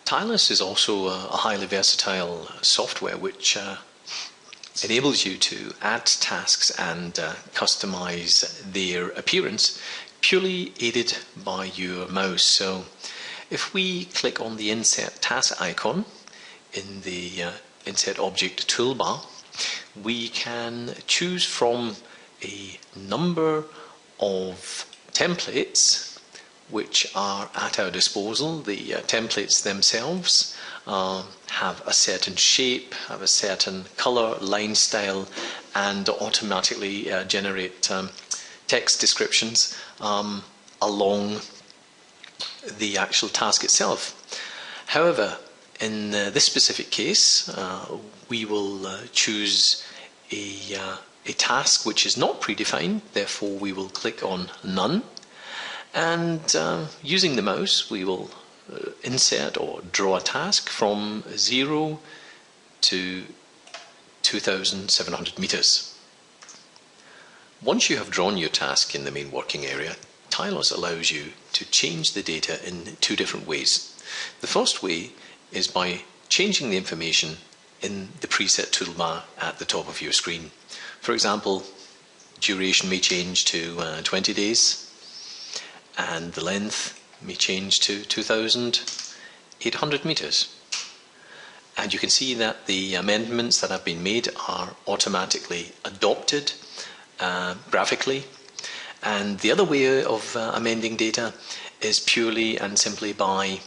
TILOS is also a highly versatile software which enables you to add tasks and customize their appearance purely aided by your mouse. So if we click on the Insert Task icon in the Insert Object toolbar, we can choose from a number of templates which are at our disposal. The templates themselves have a certain shape, have a certain color, line style, and automatically generate text descriptions along the actual task itself. However, in this specific case, we will choose a task which is not predefined, therefore we will click on None, and using the mouse we will insert or draw a task from 0 to 2,700 meters. Once you have drawn your task in the main working area, TILOS allows you to change the data in two different ways. The first way is by changing the information in the preset toolbar at the top of your screen. For example, duration may change to 20 days and the length may change to 2,800 meters. And you can see that the amendments that have been made are automatically adopted graphically. And the other way of amending data is purely and simply by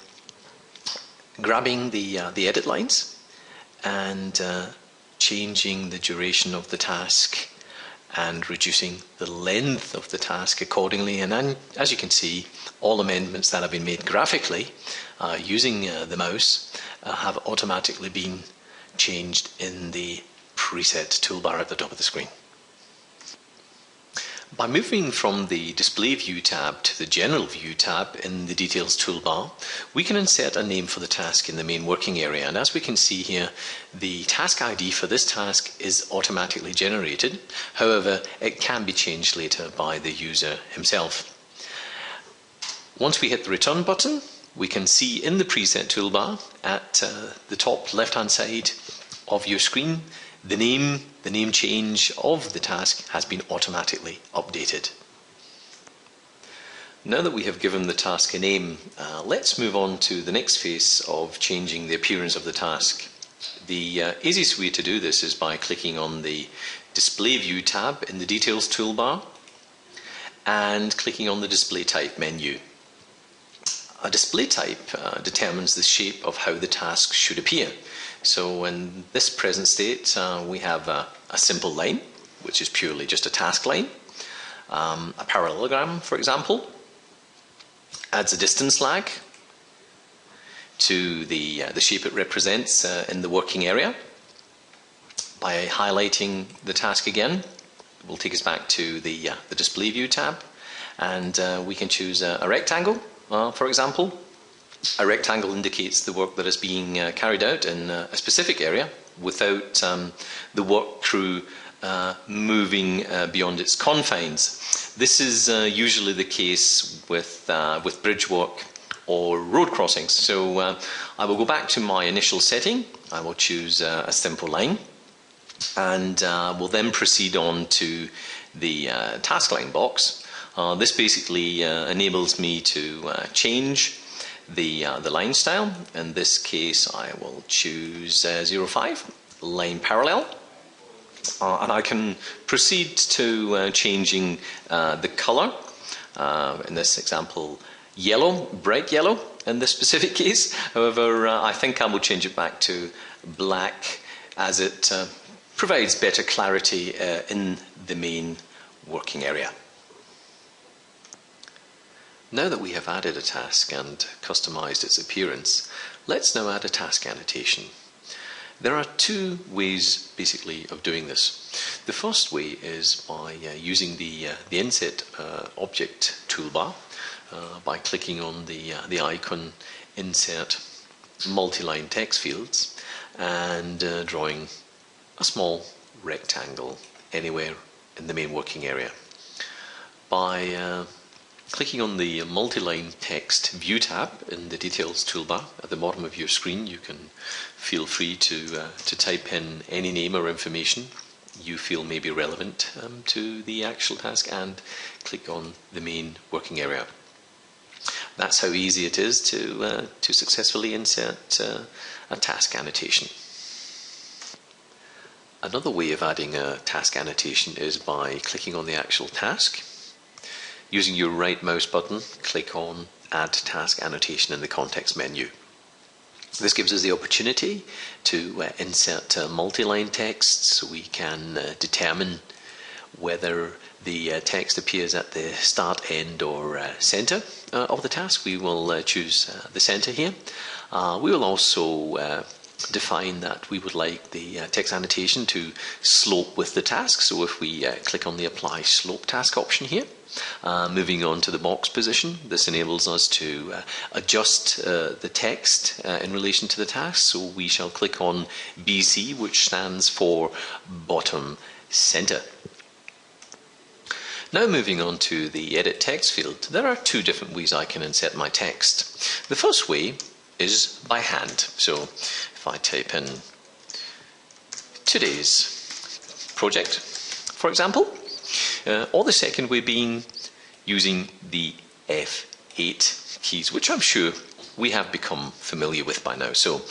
grabbing the edit lines and changing the duration of the task and reducing the length of the task accordingly. And then, as you can see, all amendments that have been made graphically using the mouse have automatically been changed in the preset toolbar at the top of the screen. By moving from the Display View tab to the General View tab in the Details toolbar, we can insert a name for the task in the main working area. And as we can see here, the task ID for this task is automatically generated. However, it can be changed later by the user himself. Once we hit the Return button, we can see in the Preset toolbar at the top left-hand side of your screen, the name change of the task has been automatically updated. Now that we have given the task a name, let's move on to the next phase of changing the appearance of the task. The easiest way to do this is by clicking on the Display View tab in the Details toolbar and clicking on the Display Type menu. A display type determines the shape of how the task should appear. So in this present state, we have a simple line, which is purely just a task line. A parallelogram, for example, adds a distance lag to the shape it represents in the working area. By highlighting the task again, it will take us back to the Display View tab, and we can choose a rectangle. For example, a rectangle indicates the work that is being carried out in a specific area without the work crew moving beyond its confines. This is usually the case with bridge work or road crossings. So I will go back to my initial setting. I will choose a simple line, and will then proceed on to the task line box. This basically enables me to change the line style. In this case, I will choose 05, line parallel, and I can proceed to changing the color. In this example, yellow, bright yellow in this specific case. However, I think I will change it back to black as it provides better clarity in the main working area. Now that we have added a task and customized its appearance, let's now add a task annotation. There are two ways basically of doing this. The first way is by using the Insert Object toolbar by clicking on the icon Insert Multi-Line Text Fields and drawing a small rectangle anywhere in the main working area. By clicking on the multi-line text view tab in the details toolbar at the bottom of your screen, you can feel free to type in any name or information you feel may be relevant to the actual task and click on the main working area. That's how easy it is to successfully insert a task annotation. Another way of adding a task annotation is by clicking on the actual task. Using your right mouse button, click on Add Task Annotation in the context menu. This gives us the opportunity to insert multi-line text, so we can determine whether the text appears at the start, end or center of the task. We will choose the center here. We will also define that we would like the text annotation to slope with the task. So if we click on the Apply Slope Task option here, moving on to the box position, this enables us to adjust the text in relation to the task. So we shall click on BC, which stands for Bottom Center. Now moving on to the Edit Text field, there are two different ways I can insert my text. The first way is by hand. So if I type in today's project, for example, or the second way being using the F8 keys, which I'm sure we have become familiar with by now. So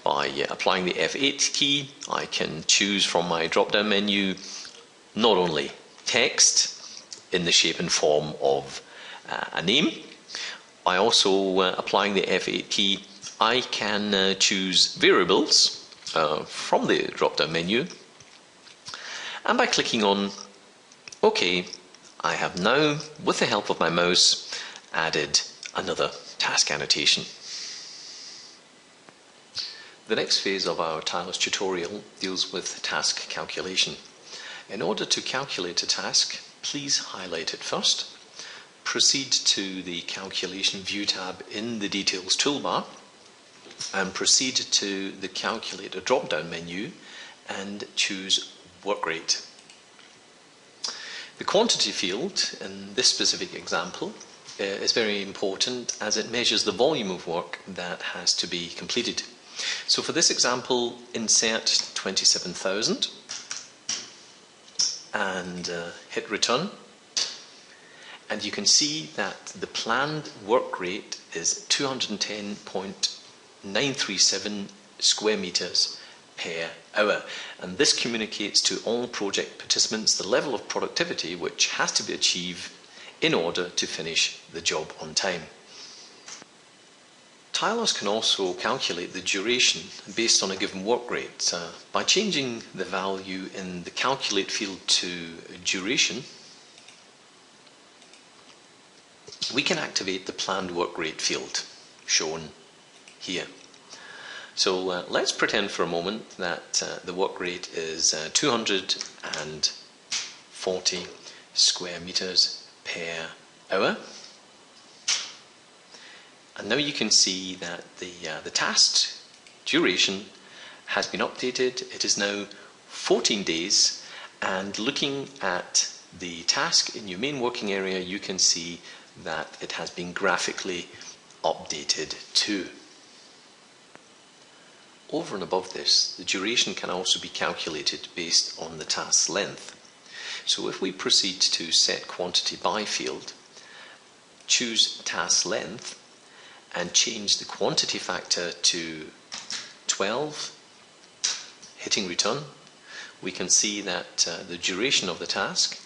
by applying the F8 key, I can choose from my drop-down menu not only text in the shape and form of a name. By also applying the F8 key, I can choose variables from the drop-down menu, and by clicking on OK, I have now, with the help of my mouse, added another task annotation. The next phase of our TILOS tutorial deals with task calculation. In order to calculate a task, please highlight it first, proceed to the Calculation View tab in the Details toolbar, and proceed to the Calculator drop-down menu and choose Work Rate. The quantity field in this specific example is very important, as it measures the volume of work that has to be completed. So for this example, insert 27,000 and hit return, and you can see that the planned work rate is 210.937 square meters per hour, and this communicates to all project participants the level of productivity which has to be achieved in order to finish the job on time. TILOS can also calculate the duration based on a given work rate. By changing the value in the Calculate field to duration, we can activate the planned work rate field, shown here. So let's pretend for a moment that the work rate is 240 square meters per hour. And now you can see that the task duration has been updated. It is now 14 days, and looking at the task in your main working area, you can see that it has been graphically updated too. Over and above this, the duration can also be calculated based on the task's length. So if we proceed to Set Quantity By field, choose Task Length, and change the quantity factor to 12, hitting return, we can see that the duration of the task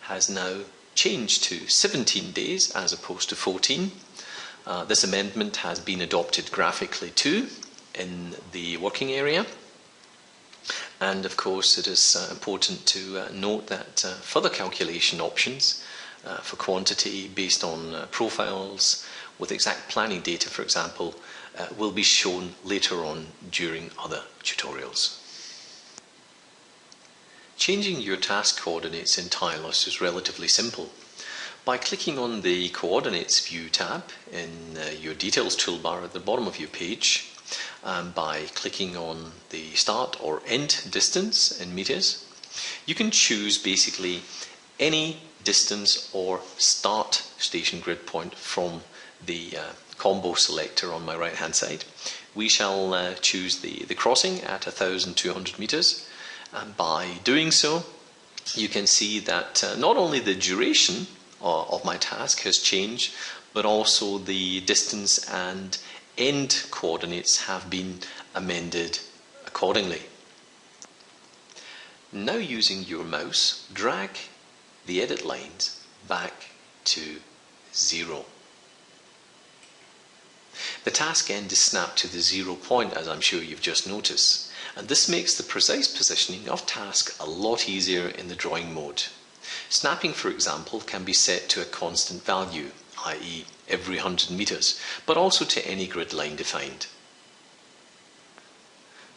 has now changed to 17 days as opposed to 14. This amendment has been adopted graphically too in the working area. And of course it is important to note that further calculation options for quantity based on profiles with exact planning data, for example, will be shown later on during other tutorials. Changing your task coordinates in TILOS is relatively simple. By clicking on the Coordinates View tab in your Details toolbar at the bottom of your page, and by clicking on the start or end distance in meters, you can choose basically any distance or start station grid point from the combo selector on my right hand side. We shall choose the crossing at 1,200 meters, and by doing so you can see that not only the duration of my task has changed, but also the distance and end coordinates have been amended accordingly. Now, using your mouse, drag the edit lines back to 0. The task end is snapped to the 0 point, as I'm sure you've just noticed, and this makes the precise positioning of task a lot easier in the drawing mode. Snapping, for example, can be set to a constant value, i.e. every 100 meters, but also to any grid line defined.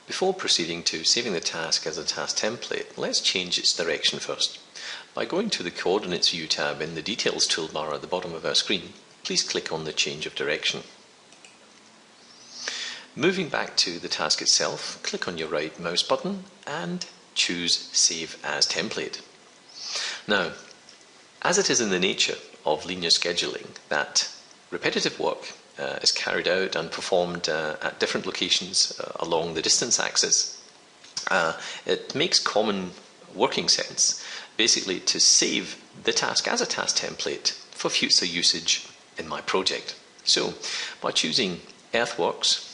Before proceeding to saving the task as a task template, let's change its direction first. By going to the Coordinates View tab in the Details toolbar at the bottom of our screen, please click on the change of direction. Moving back to the task itself, click on your right mouse button and choose Save as Template. Now, as it is in the nature of linear scheduling that repetitive work is carried out and performed at different locations along the distance axis, it makes common working sense basically to save the task as a task template for future usage in my project. So, by choosing Earthworks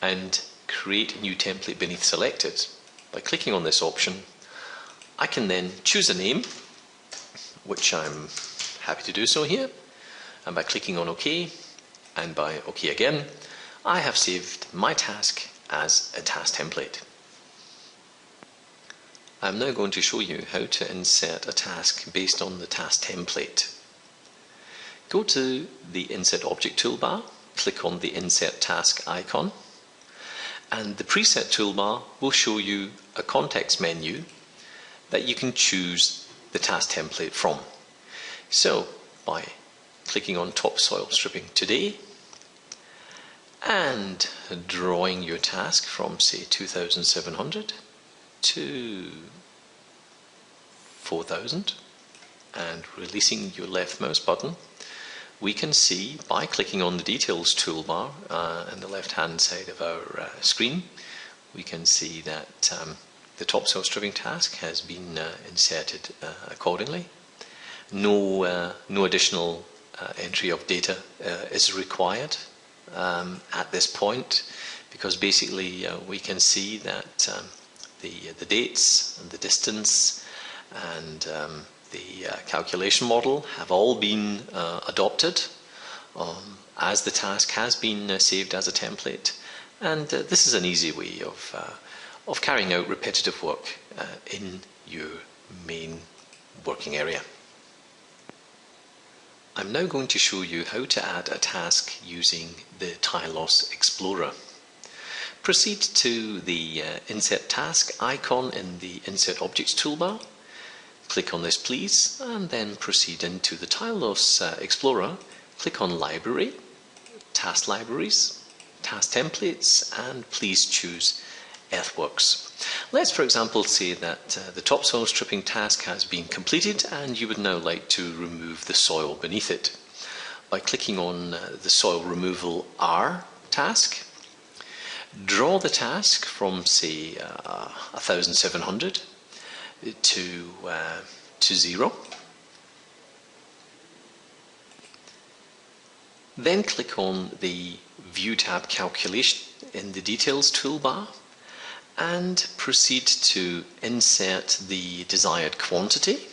and Create New Template beneath Selected, by clicking on this option, I can then choose a name, which I'm happy to do so here, and by clicking on OK, and by OK again, I have saved my task as a task template. I'm now going to show you how to insert a task based on the task template. Go to the Insert Object toolbar, click on the Insert Task icon, and the Preset toolbar will show you a context menu that you can choose the task template from. So, by clicking on Topsoil Stripping Today and drawing your task from, say, 2,700 to 4,000 and releasing your left mouse button, we can see by clicking on the Details toolbar on the left hand side of our screen, we can see that the topsoil stripping task has been inserted accordingly. No additional entry of data is required at this point, because basically we can see that the dates and the distance and the calculation model have all been adopted as the task has been saved as a template, and this is an easy way of carrying out repetitive work in your main working area. I'm now going to show you how to add a task using the TILOS Explorer. Proceed to the Insert Task icon in the Insert Objects toolbar. Click on this please, and then proceed into the TILOS Explorer. Click on Library, Task Libraries, Task Templates, and please choose Earthworks. Let's, for example, say that the topsoil stripping task has been completed and you would now like to remove the soil beneath it. By clicking on the Soil Removal R task, draw the task from, say, 1,700 to 0. Then click on the View tab Calculation in the Details toolbar and proceed to insert the desired quantity,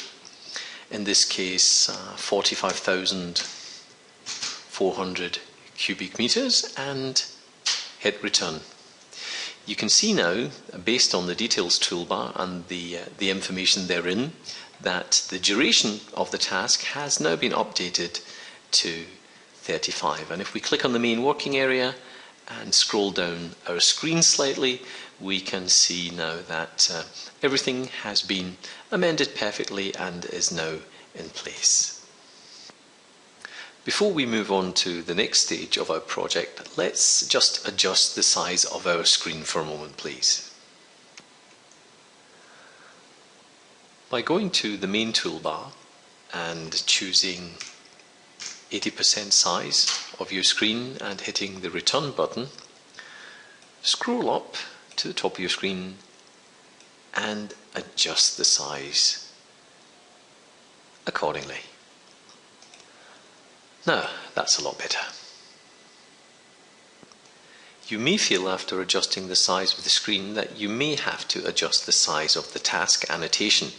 in this case 45,400 cubic meters, and hit return. You can see now, based on the Details toolbar and the information therein, that the duration of the task has now been updated to 35. And if we click on the main working area and scroll down our screen slightly, we can see now that everything has been amended perfectly and is now in place. Before we move on to the next stage of our project, let's just adjust the size of our screen for a moment, please. By going to the main toolbar and choosing 80% size of your screen and hitting the return button, scroll up to the top of your screen and adjust the size accordingly. Now that's a lot better. You may feel after adjusting the size of the screen that you may have to adjust the size of the task annotation.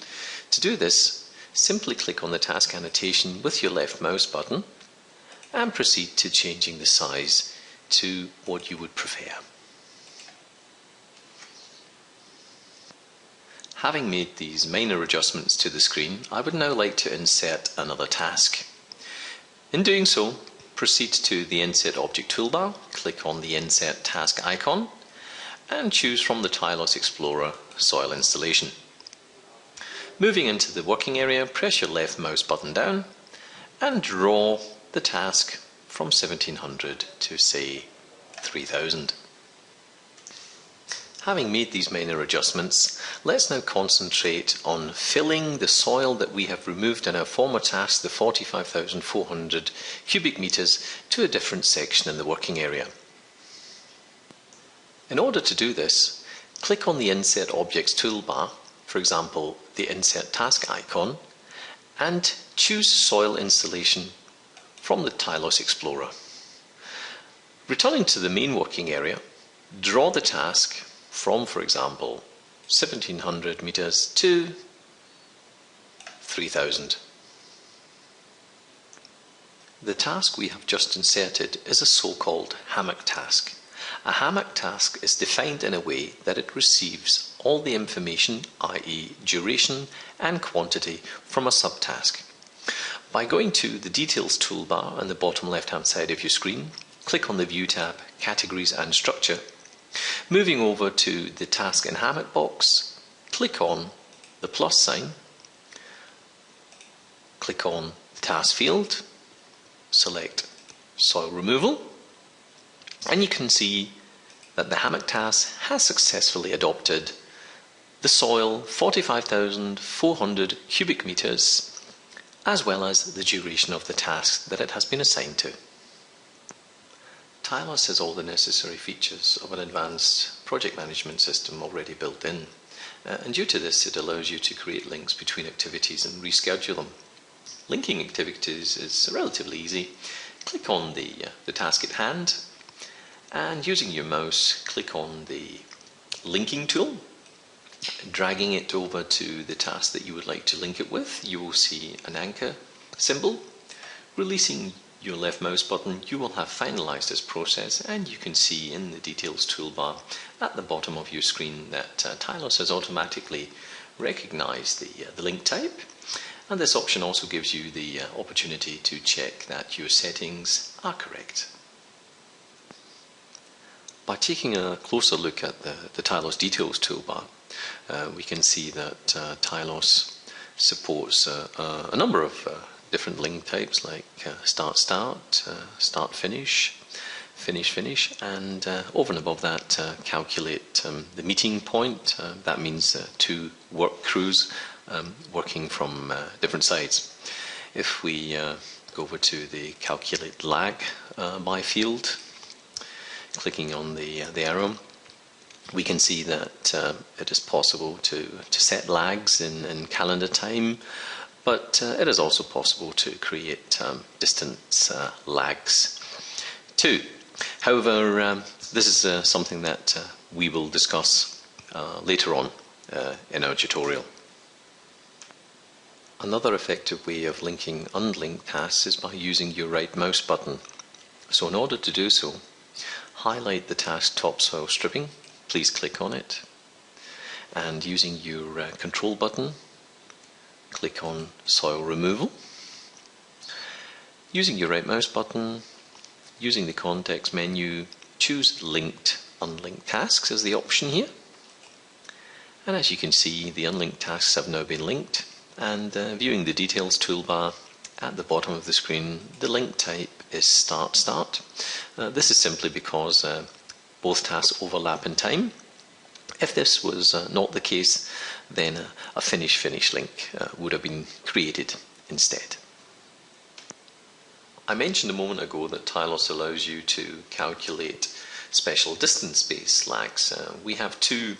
To do this, simply click on the task annotation with your left mouse button and proceed to changing the size to what you would prefer. Having made these minor adjustments to the screen, I would now like to insert another task. In doing so, proceed to the Insert Object toolbar, click on the Insert Task icon and choose from the TILOS Explorer Soil Installation. Moving into the working area, press your left mouse button down and draw the task from 1700 to say 3000. Having made these minor adjustments, let's now concentrate on filling the soil that we have removed in our former task, the 45,400 cubic meters, to a different section in the working area. In order to do this, click on the Insert Objects toolbar, for example the Insert Task icon, and choose Soil Installation from the TILOS Explorer. Returning to the main working area, draw the task from, for example, 1700 meters to 3000. The task we have just inserted is a so-called hammock task. A hammock task is defined in a way that it receives all the information, i.e. duration and quantity, from a subtask. By going to the Details toolbar on the bottom left-hand side of your screen, click on the View tab, Categories and Structure. Moving over to the Task and Hammock box, click on the plus sign, click on the Task field, select Soil Removal, and you can see that the hammock task has successfully adopted the soil 45,400 cubic meters, as well as the duration of the task that it has been assigned to. TILOS has all the necessary features of an advanced project management system already built in, and due to this it allows you to create links between activities and reschedule them. Linking activities is relatively easy. Click on the task at hand and using your mouse click on the linking tool, dragging it over to the task that you would like to link it with. You will see an anchor symbol. Releasing your left mouse button, you will have finalized this process, and you can see in the Details toolbar at the bottom of your screen that TILOS has automatically recognized the link type, and this option also gives you the opportunity to check that your settings are correct. By taking a closer look at the TILOS Details toolbar, we can see that TILOS supports a number of different link types like start-start, start-finish, finish-finish, and over and above that calculate the meeting point. That means two work crews working from different sides. If we go over to the calculate lag by field, clicking on the arrow, we can see that it is possible to set lags in calendar time, but it is also possible to create distance lags too. However, this is something that we will discuss later on in our tutorial. Another effective way of linking unlinked tasks is by using your right mouse button. So in order to do so, highlight the task topsoil stripping, please click on it, and using your control button, click on soil removal. Using your right mouse button, using the context menu, choose linked unlinked tasks as the option here. And as you can see, the unlinked tasks have now been linked, and viewing the Details toolbar at the bottom of the screen, the link type is start-start. This is simply because both tasks overlap in time. If this was not the case, then a finish link would have been created instead. I mentioned a moment ago that TILOS allows you to calculate special distance-based lags. We have two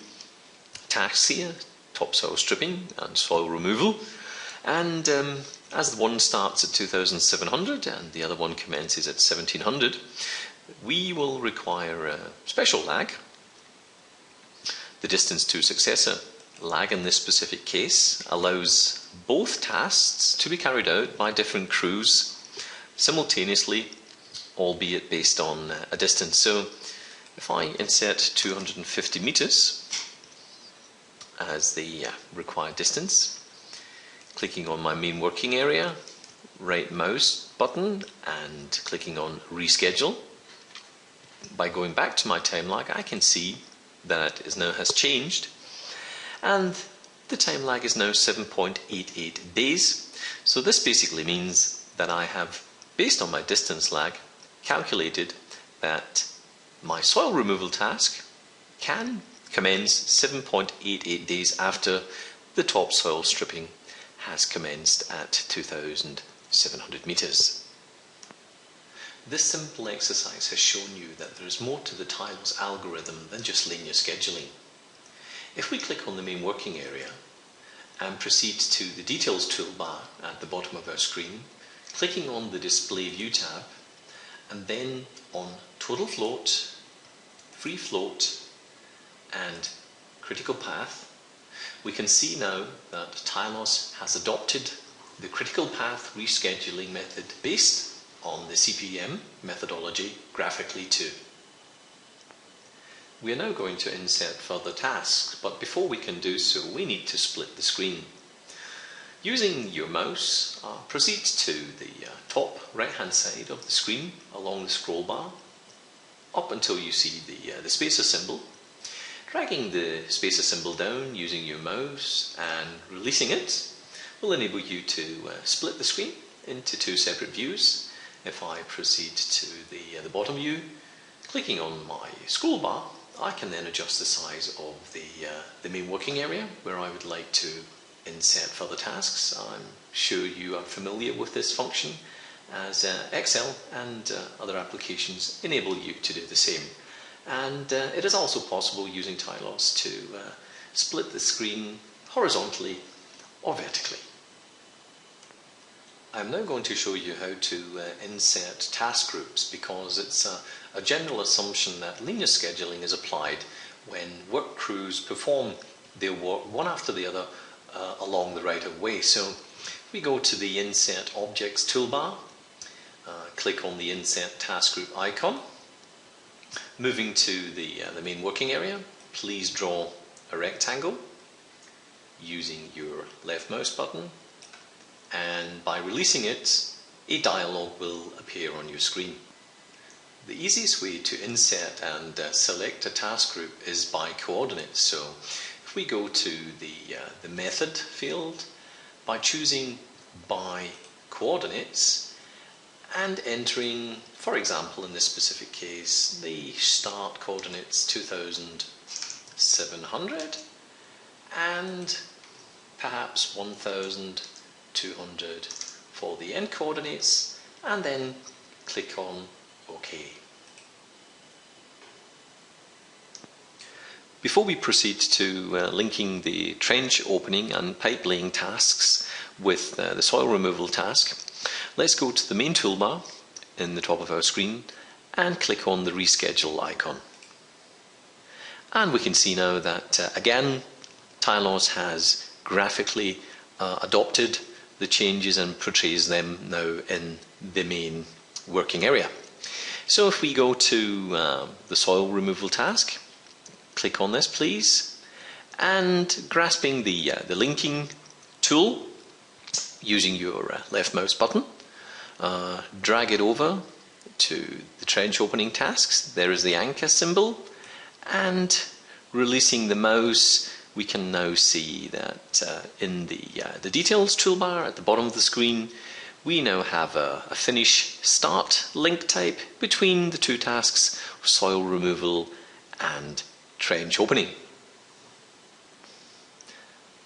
tasks here, topsoil stripping and soil removal, and as the one starts at 2700 and the other one commences at 1700, we will require a special lag. The distance to successor lag in this specific case allows both tasks to be carried out by different crews simultaneously, albeit based on a distance. So if I insert 250 meters as the required distance, clicking on my main working area, right mouse button and clicking on Reschedule, by going back to my time lag I can see that it now has changed, and the time lag is now 7.88 days. So this basically means that I have, based on my distance lag, calculated that my soil removal task can commence 7.88 days after the topsoil stripping has commenced at 2,700 meters. This simple exercise has shown you that there is more to the TILOS algorithm than just linear scheduling. If we click on the main working area and proceed to the Details toolbar at the bottom of our screen, clicking on the Display View tab and then on Total Float, Free Float and Critical Path, we can see now that TILOS has adopted the critical path rescheduling method based on the CPM methodology graphically too. We are now going to insert further tasks, but before we can do so we need to split the screen. Using your mouse, proceed to the top right hand side of the screen along the scroll bar up until you see the spacer symbol. Dragging the spacer symbol down using your mouse and releasing it will enable you to split the screen into two separate views. If I proceed to the bottom view, clicking on my scroll bar, I can then adjust the size of the main working area where I would like to insert further tasks. I'm sure you are familiar with this function, as Excel and other applications enable you to do the same. And it is also possible using TILOS to split the screen horizontally or vertically. I'm now going to show you how to insert task groups, because it's a general assumption that linear scheduling is applied when work crews perform their work one after the other along the right of way. So we go to the Insert Objects toolbar, click on the Insert Task Group icon. Moving to the main working area, please draw a rectangle using your left mouse button, and by releasing it, a dialog will appear on your screen. The easiest way to insert and select a task group is by coordinates. So if we go to the Method field, by choosing by coordinates and entering, for example in this specific case, the start coordinates 2,700 and perhaps 1,200 for the end coordinates, and then click on OK. Before we proceed to linking the trench opening and pipe laying tasks with the soil removal task, let's go to the main toolbar in the top of our screen and click on the Reschedule icon. And we can see now that again TILOS has graphically adopted the changes and portrays them now in the main working area. So if we go to the soil removal task, click on this please, and grasping the linking tool using your left mouse button, drag it over to the trench opening tasks. There is the anchor symbol, and releasing the mouse we can now see that in the Details toolbar at the bottom of the screen we now have a finish start link type between the two tasks, soil removal and trench opening.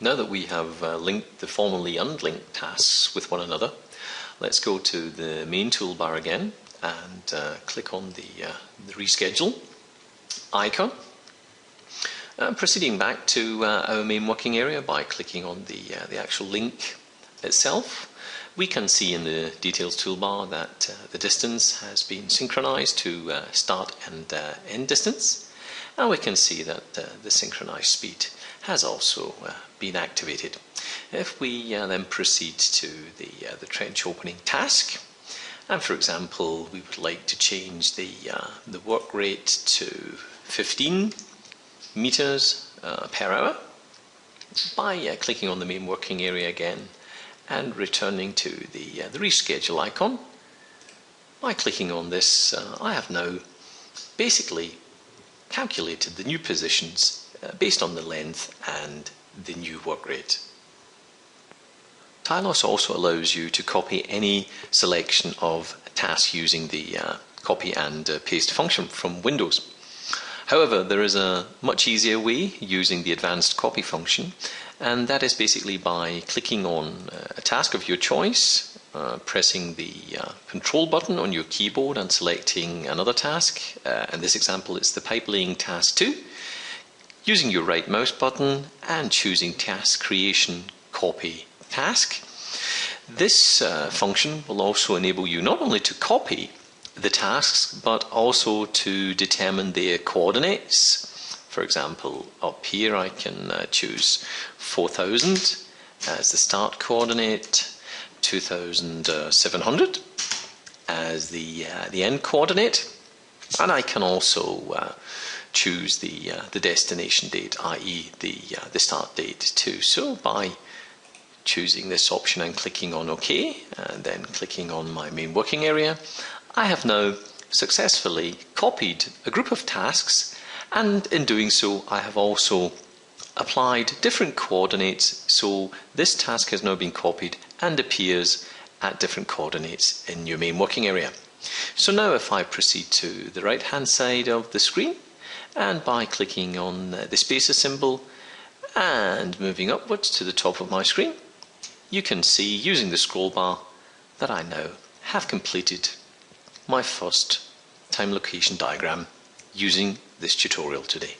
Now that we have linked the formerly unlinked tasks with one another, Let's go to the main toolbar again and click on the Reschedule icon. Proceeding back to our main working area by clicking on the actual link itself, we can see in the Details toolbar that the distance has been synchronized to start and end distance, and we can see that the synchronized speed has also been activated. If we then proceed to the trench opening task, and for example we would like to change the work rate to 15 meters per hour by clicking on the main working area again and returning to the Reschedule icon. By clicking on this, I have now basically calculated the new positions based on the length and the new work rate. TILOS also allows you to copy any selection of tasks using the copy and paste function from Windows. However, there is a much easier way using the advanced copy function, and that is basically by clicking on a task of your choice, pressing the control button on your keyboard and selecting another task. In this example it's the pipe laying task 2, using your right mouse button and choosing task creation copy task. This function will also enable you not only to copy the tasks but also to determine their coordinates. For example, up here I can choose 4000 as the start coordinate, 2700 as the end coordinate, and I can also choose the destination date, i.e. the start date too. So by choosing this option and clicking on OK and then clicking on my main working area, I have now successfully copied a group of tasks, and in doing so I have also applied different coordinates, so this task has now been copied and appears at different coordinates in your main working area. So now if I proceed to the right hand side of the screen, and by clicking on the spacer symbol and moving upwards to the top of my screen, you can see using the scroll bar that I now have completed my first time location diagram using this tutorial today.